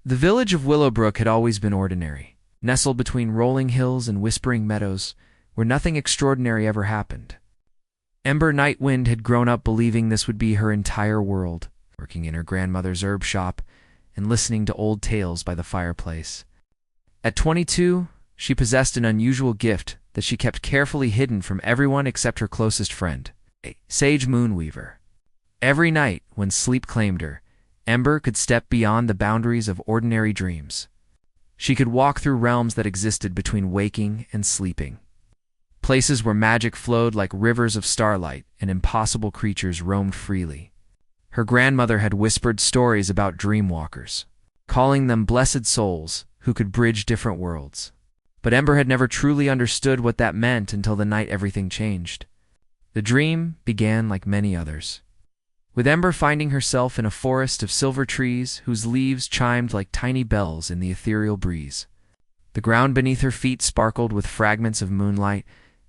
The village of Willowbrook had always been ordinary, nestled between rolling hills and whispering meadows, where nothing extraordinary ever happened. Ember Nightwind had grown up believing this would be her entire world, working in her grandmother's herb shop and listening to old tales by the fireplace. At 22, she possessed an unusual gift that she kept carefully hidden from everyone except her closest friend, a sage moonweaver. Every night, when sleep claimed her, Ember could step beyond the boundaries of ordinary dreams. She could walk through realms that existed between waking and sleeping, places where magic flowed like rivers of starlight and impossible creatures roamed freely. Her grandmother had whispered stories about dreamwalkers, calling them blessed souls who could bridge different worlds. But Ember had never truly understood what that meant until the night everything changed. The dream began like many others, with Ember finding herself in a forest of silver trees whose leaves chimed like tiny bells in the ethereal breeze. The ground beneath her feet sparkled with fragments of moonlight,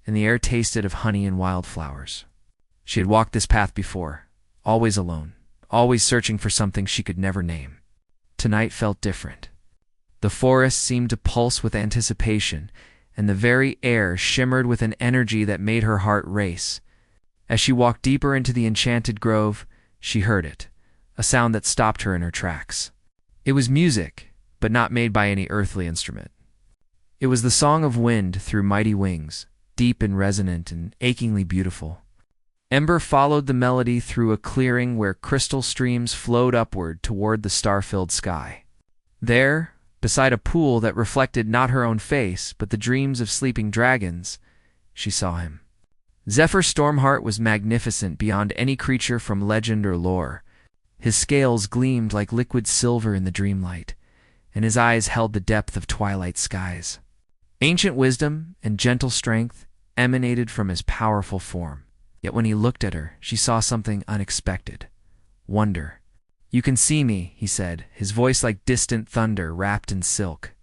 and the air tasted of honey and wildflowers. She had walked this path before, always alone, always searching for something she could never name. Tonight felt different. The forest seemed to pulse with anticipation, and the very air shimmered with an energy that made her heart race. As she walked deeper into the enchanted grove, she heard it, a sound that stopped her in her tracks. It was music, but not made by any earthly instrument. It was the song of wind through mighty wings, deep and resonant and achingly beautiful. Ember followed the melody through a clearing where crystal streams flowed upward toward the star-filled sky. There, beside a pool that reflected not her own face but the dreams of sleeping dragons, she saw him. Zephyr Stormheart was magnificent beyond any creature from legend or lore. His scales gleamed like liquid silver in the dreamlight, and his eyes held the depth of twilight skies. Ancient wisdom and gentle strength emanated from his powerful form. Yet when he looked at her, she saw something unexpected. Wonder. "You can see me," he said, his voice like distant thunder wrapped in silk.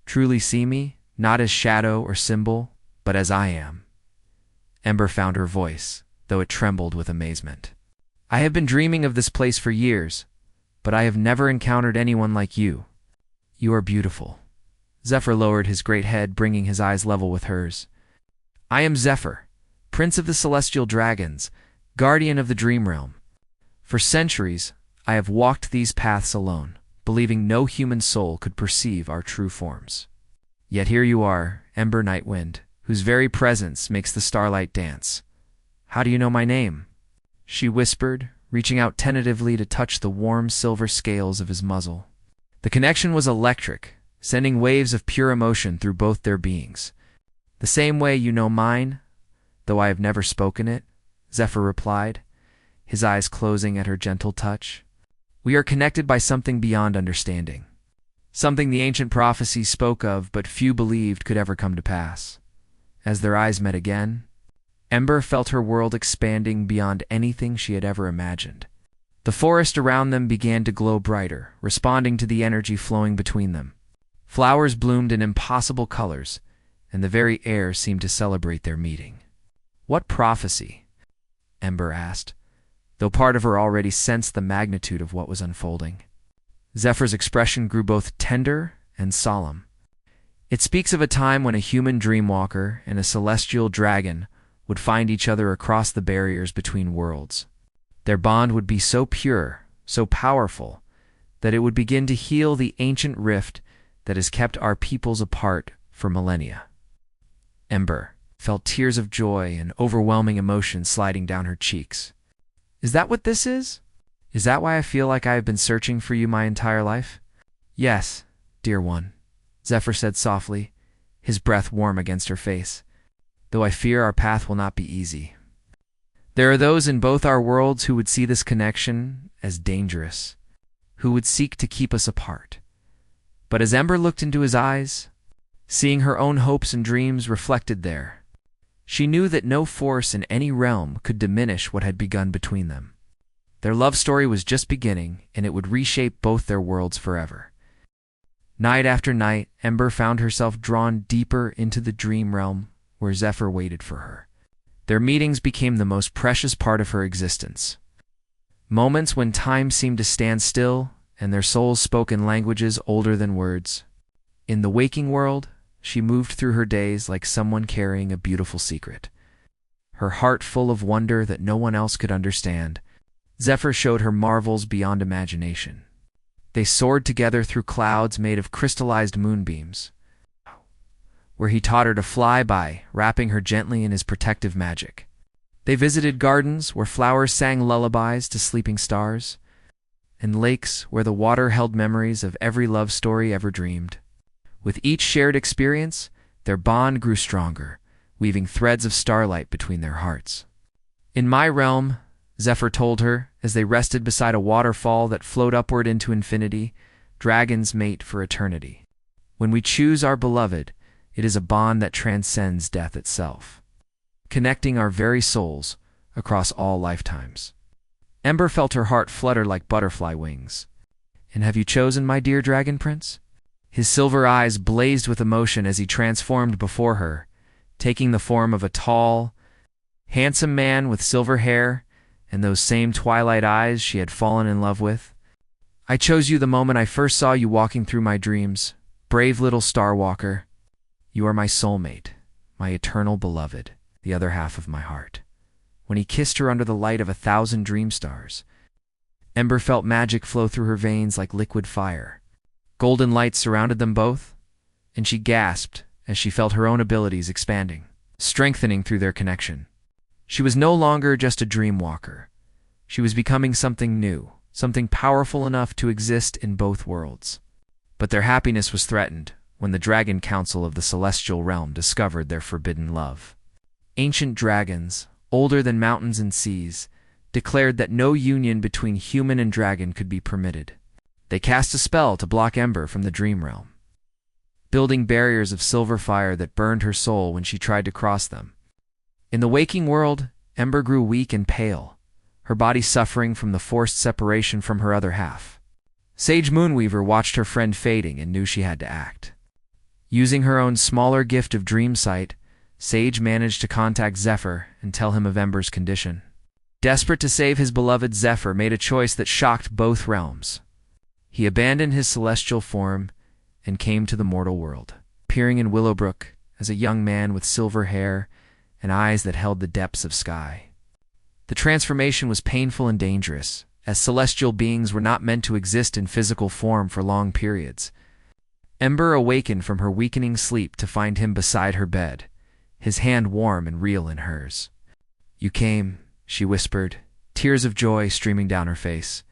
"Truly see me, not as shadow or symbol, but as I am." Ember found her voice, though it trembled with amazement. "I have been dreaming of this place for years, but I have never encountered anyone like you. You are beautiful." Zephyr lowered his great head, bringing his eyes level with hers. "I am Zephyr, Prince of the Celestial Dragons, Guardian of the Dream Realm. For centuries, I have walked these paths alone, believing no human soul could perceive our true forms. Yet here you are, Ember Nightwind, whose very presence makes the starlight dance. How do you know my name?" she whispered, reaching out tentatively to touch the warm silver scales of his muzzle. The connection was electric, sending waves of pure emotion through both their beings. "The same way you know mine, though I have never spoken it," Zephyr replied, his eyes closing at her gentle touch. "We are connected by something beyond understanding, something the ancient prophecies spoke of but few believed could ever come to pass." As their eyes met again, Ember felt her world expanding beyond anything she had ever imagined. The forest around them began to glow brighter, responding to the energy flowing between them. Flowers bloomed in impossible colors, and the very air seemed to celebrate their meeting. "What prophecy?" Ember asked, though part of her already sensed the magnitude of what was unfolding. Zephyr's expression grew both tender and solemn. "It speaks of a time when a human dreamwalker and a celestial dragon would find each other across the barriers between worlds. Their bond would be so pure, so powerful, that it would begin to heal the ancient rift that has kept our peoples apart for millennia." Ember felt tears of joy and overwhelming emotion sliding down her cheeks. "Is that what this is? Is that why I feel like I have been searching for you my entire life?" "Yes, dear one," Zephyr said softly, his breath warm against her face, "though I fear our path will not be easy. There are those in both our worlds who would see this connection as dangerous, who would seek to keep us apart." But as Ember looked into his eyes, seeing her own hopes and dreams reflected there, she knew that no force in any realm could diminish what had begun between them. Their love story was just beginning, and it would reshape both their worlds forever. Night after night, Ember found herself drawn deeper into the dream realm where Zephyr waited for her. Their meetings became the most precious part of her existence. Moments when time seemed to stand still and their souls spoke in languages older than words. In the waking world, she moved through her days like someone carrying a beautiful secret, her heart full of wonder that no one else could understand. Zephyr showed her marvels beyond imagination. They soared together through clouds made of crystallized moonbeams, where he taught her to fly by, wrapping her gently in his protective magic. They visited gardens where flowers sang lullabies to sleeping stars, and lakes where the water held memories of every love story ever dreamed. With each shared experience, their bond grew stronger, weaving threads of starlight between their hearts. "In my realm," Zephyr told her, as they rested beside a waterfall that flowed upward into infinity, "dragons mate for eternity. When we choose our beloved, it is a bond that transcends death itself, connecting our very souls across all lifetimes." Ember felt her heart flutter like butterfly wings. "And have you chosen, my dear dragon prince?" His silver eyes blazed with emotion as he transformed before her, taking the form of a tall, handsome man with silver hair and those same twilight eyes she had fallen in love with. "I chose you the moment I first saw you walking through my dreams, brave little star walker. You are my soulmate, my eternal beloved, the other half of my heart." When he kissed her under the light of 1,000 dream stars, Ember felt magic flow through her veins like liquid fire. Golden light surrounded them both, and she gasped as she felt her own abilities expanding, strengthening through their connection. She was no longer just a dream walker. She was becoming something new, something powerful enough to exist in both worlds. But their happiness was threatened when the Dragon Council of the Celestial Realm discovered their forbidden love. Ancient dragons, older than mountains and seas, declared that no union between human and dragon could be permitted. They cast a spell to block Ember from the dream realm, building barriers of silver fire that burned her soul when she tried to cross them. In the waking world, Ember grew weak and pale, her body suffering from the forced separation from her other half. Sage Moonweaver watched her friend fading and knew she had to act. Using her own smaller gift of dream sight, Sage managed to contact Zephyr and tell him of Ember's condition. Desperate to save his beloved, Zephyr made a choice that shocked both realms. He abandoned his celestial form and came to the mortal world, appearing in Willowbrook as a young man with silver hair and eyes that held the depths of sky. The transformation was painful and dangerous, as celestial beings were not meant to exist in physical form for long periods. Ember awakened from her weakening sleep to find him beside her bed, his hand warm and real in hers. "You came," she whispered, tears of joy streaming down her face.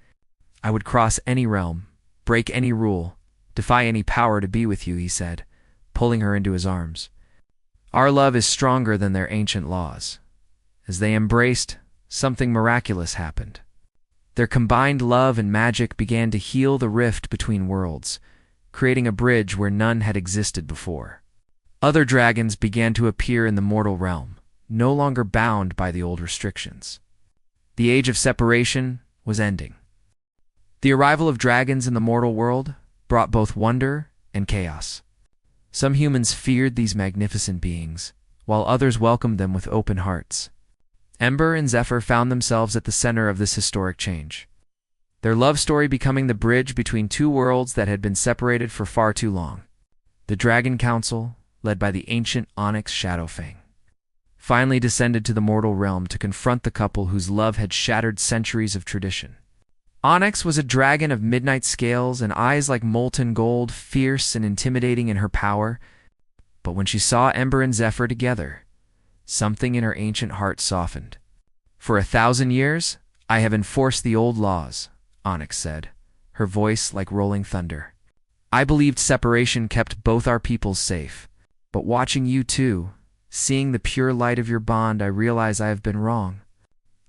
"I would cross any realm, break any rule, defy any power to be with you," he said, pulling her into his arms. "Our love is stronger than their ancient laws." As they embraced, something miraculous happened. Their combined love and magic began to heal the rift between worlds, creating a bridge where none had existed before. Other dragons began to appear in the mortal realm, no longer bound by the old restrictions. The age of separation was ending. The arrival of dragons in the mortal world brought both wonder and chaos. Some humans feared these magnificent beings, while others welcomed them with open hearts. Ember and Zephyr found themselves at the center of this historic change, their love story becoming the bridge between two worlds that had been separated for far too long. The Dragon Council, led by the ancient Onyx Shadowfang, finally descended to the mortal realm to confront the couple whose love had shattered centuries of tradition. Onyx was a dragon of midnight scales and eyes like molten gold, fierce and intimidating in her power. But when she saw Ember and Zephyr together, something in her ancient heart softened. "For 1,000 years, I have enforced the old laws," Onyx said, her voice like rolling thunder. "I believed separation kept both our peoples safe. But watching you two, seeing the pure light of your bond, I realize I have been wrong.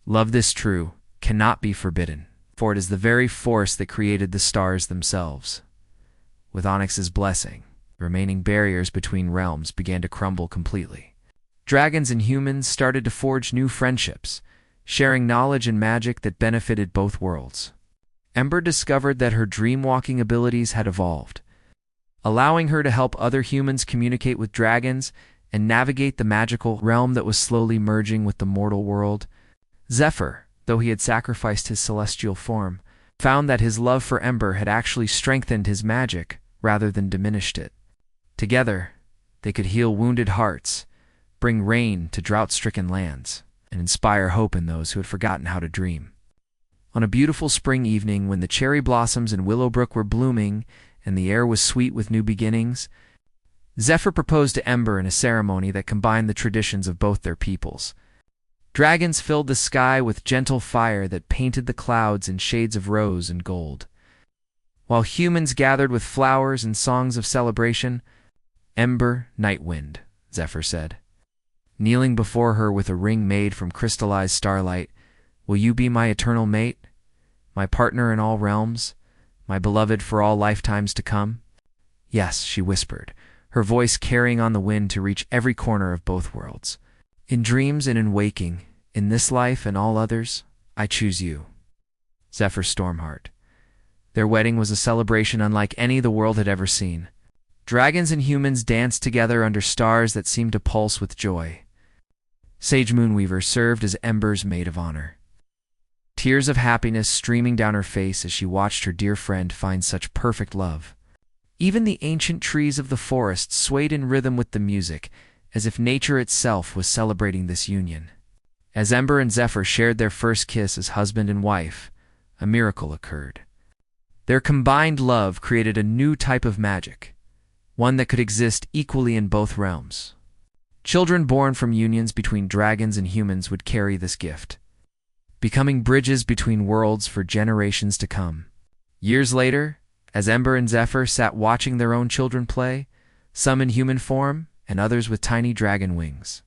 Love this true cannot be forbidden, for it is the very force that created the stars themselves." With Onyx's blessing, the remaining barriers between realms began to crumble completely. Dragons and humans started to forge new friendships, sharing knowledge and magic that benefited both worlds. Ember discovered that her dream-walking abilities had evolved, allowing her to help other humans communicate with dragons and navigate the magical realm that was slowly merging with the mortal world. Zephyr, though he had sacrificed his celestial form, found that his love for Ember had actually strengthened his magic rather than diminished it. Together, they could heal wounded hearts, bring rain to drought-stricken lands, and inspire hope in those who had forgotten how to dream. On a beautiful spring evening when the cherry blossoms in Willowbrook were blooming and the air was sweet with new beginnings, Zephyr proposed to Ember in a ceremony that combined the traditions of both their peoples. Dragons filled the sky with gentle fire that painted the clouds in shades of rose and gold, while humans gathered with flowers and songs of celebration. "Ember Nightwind," Zephyr said, kneeling before her with a ring made from crystallized starlight, "will you be my eternal mate, my partner in all realms, my beloved for all lifetimes to come?" "Yes," she whispered, her voice carrying on the wind to reach every corner of both worlds. "In dreams and in waking, in this life and all others, I choose you." Zephyr Stormheart. Their wedding was a celebration unlike any the world had ever seen. Dragons and humans danced together under stars that seemed to pulse with joy. Sage Moonweaver served as Ember's maid of honor, tears of happiness streaming down her face as she watched her dear friend find such perfect love. Even the ancient trees of the forest swayed in rhythm with the music, as if nature itself was celebrating this union. As Ember and Zephyr shared their first kiss as husband and wife, a miracle occurred. Their combined love created a new type of magic, one that could exist equally in both realms. Children born from unions between dragons and humans would carry this gift, becoming bridges between worlds for generations to come. Years later, as Ember and Zephyr sat watching their own children play, some in human form and others with tiny dragon wings,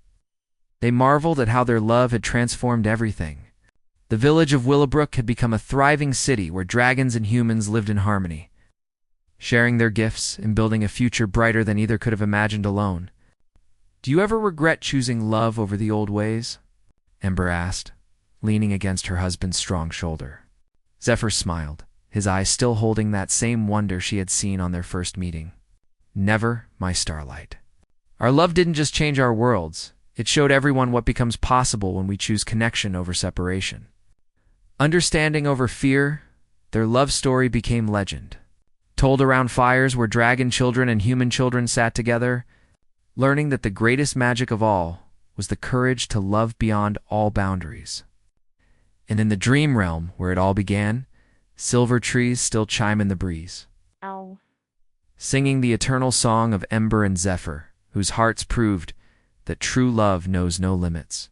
they marveled at how their love had transformed everything. The village of Willowbrook had become a thriving city where dragons and humans lived in harmony, sharing their gifts and building a future brighter than either could have imagined alone. "Do you ever regret choosing love over the old ways?" Ember asked, leaning against her husband's strong shoulder. Zephyr smiled, his eyes still holding that same wonder she had seen on their first meeting. "Never, my starlight. Our love didn't just change our worlds, it showed everyone what becomes possible when we choose connection over separation. Understanding over fear, their love story became legend, told around fires where dragon children and human children sat together, learning that the greatest magic of all was the courage to love beyond all boundaries. And in the dream realm where it all began, silver trees still chime in the breeze, Ow. singing the eternal song of Ember and Zephyr, whose hearts proved that true love knows no limits.